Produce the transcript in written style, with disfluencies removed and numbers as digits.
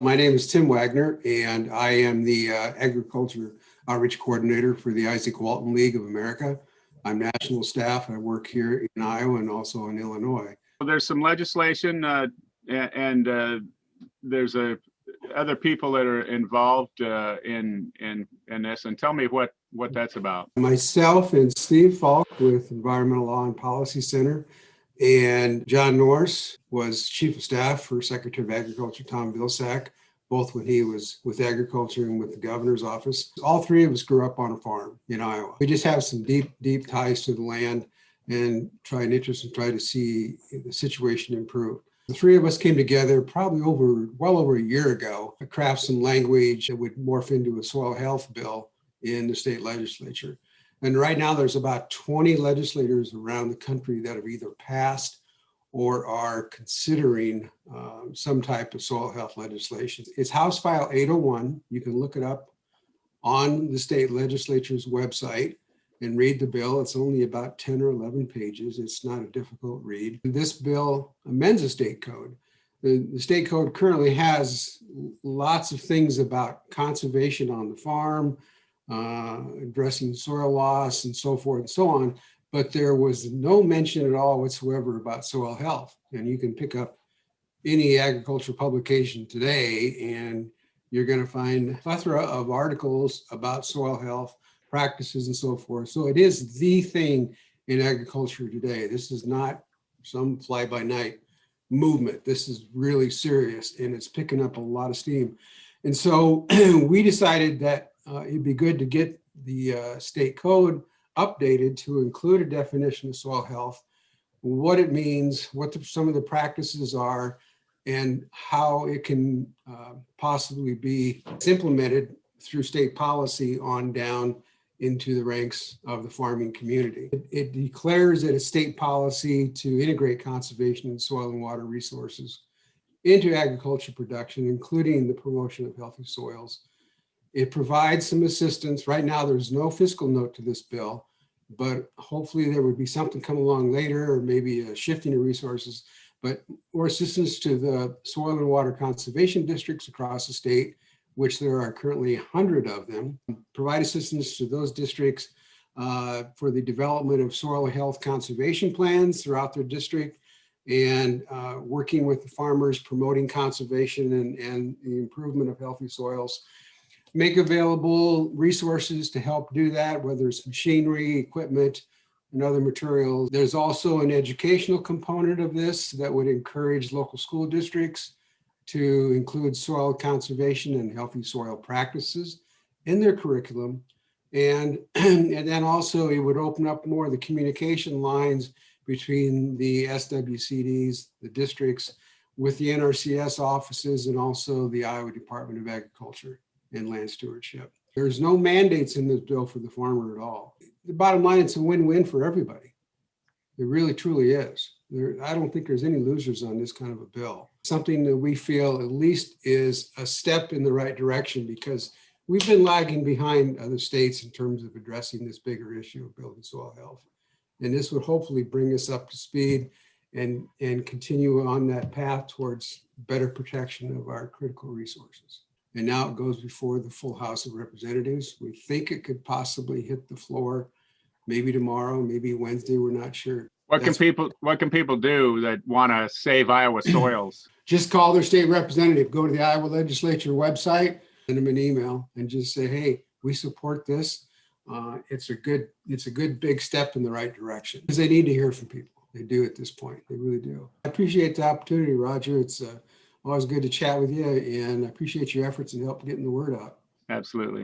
My name is Tim Wagner, and I am the Agriculture Outreach Coordinator for the Isaac Walton League of America. I'm national staff. I work here in Iowa and also in Illinois. There's some legislation and there's other people that are involved in this. And tell me what that's about. Myself and Steve Falk with Environmental Law and Policy Center, and John Norris was Chief of Staff for Secretary of Agriculture Tom Vilsack, both when he was with Agriculture and with the Governor's Office. All three of us grew up on a farm in Iowa. We just have some deep ties to the land and try to see the situation improve. The three of us came together probably well over a year ago to craft some language that would morph into a soil health bill in the state legislature. And right now there's about 20 legislators around the country that have either passed or are considering some type of soil health legislation. It's House File 801. You can look it up on the state legislature's website and read the bill. It's only about 10 or 11 pages. It's not a difficult read. This bill amends the state code. The state code currently has lots of things about conservation on the farm, addressing soil loss and so forth and so on, but there was no mention at all whatsoever about soil health. And you can pick up any agricultural publication today and you're going to find a plethora of articles about soil health practices and so forth. So it is the thing in agriculture today. This is not some fly-by-night movement. This is really serious and it's picking up a lot of steam. And so we decided that it'd be good to get the state code updated to include a definition of soil health, what it means, what some of the practices are, and how it can possibly be implemented through state policy on down into the ranks of the farming community. It declares that it's state policy to integrate conservation and soil and water resources into agriculture production, including the promotion of healthy soils. It provides some assistance. Right now, there's no fiscal note to this bill, but hopefully there would be something come along later, or maybe a shifting of resources, but more assistance to the soil and water conservation districts across the state, which there are currently 100 of them. Provide assistance to those districts for the development of soil health conservation plans throughout their district, and working with the farmers, promoting conservation and the improvement of healthy soils. Make available resources to help do that, whether it's machinery, equipment, and other materials. There's also an educational component of this that would encourage local school districts to include soil conservation and healthy soil practices in their curriculum. And then also it would open up more of the communication lines between the SWCDs, the districts, with the NRCS offices, and also the Iowa Department of Agriculture and Land Stewardship. There's no mandates in this bill for the farmer at all. The bottom line, it's a win-win for everybody. It really, truly is. I don't think there's any losers on this kind of a bill. Something that we feel at least is a step in the right direction, because we've been lagging behind other states in terms of addressing this bigger issue of building soil health. And this would hopefully bring us up to speed and continue on that path towards better protection of our critical resources. And now it goes before the full House of Representatives. We think it could possibly hit the floor maybe tomorrow, maybe Wednesday, we're not sure. What can people do that want to save Iowa soils? Just call their state representative, go to the Iowa legislature website, send them an email and just say, hey, we support this. It's a good big step in the right direction, because they need to hear from people. They do at this point. They really do. I appreciate the opportunity, Roger. It's always good to chat with you, and I appreciate your efforts in helping getting the word out. Absolutely.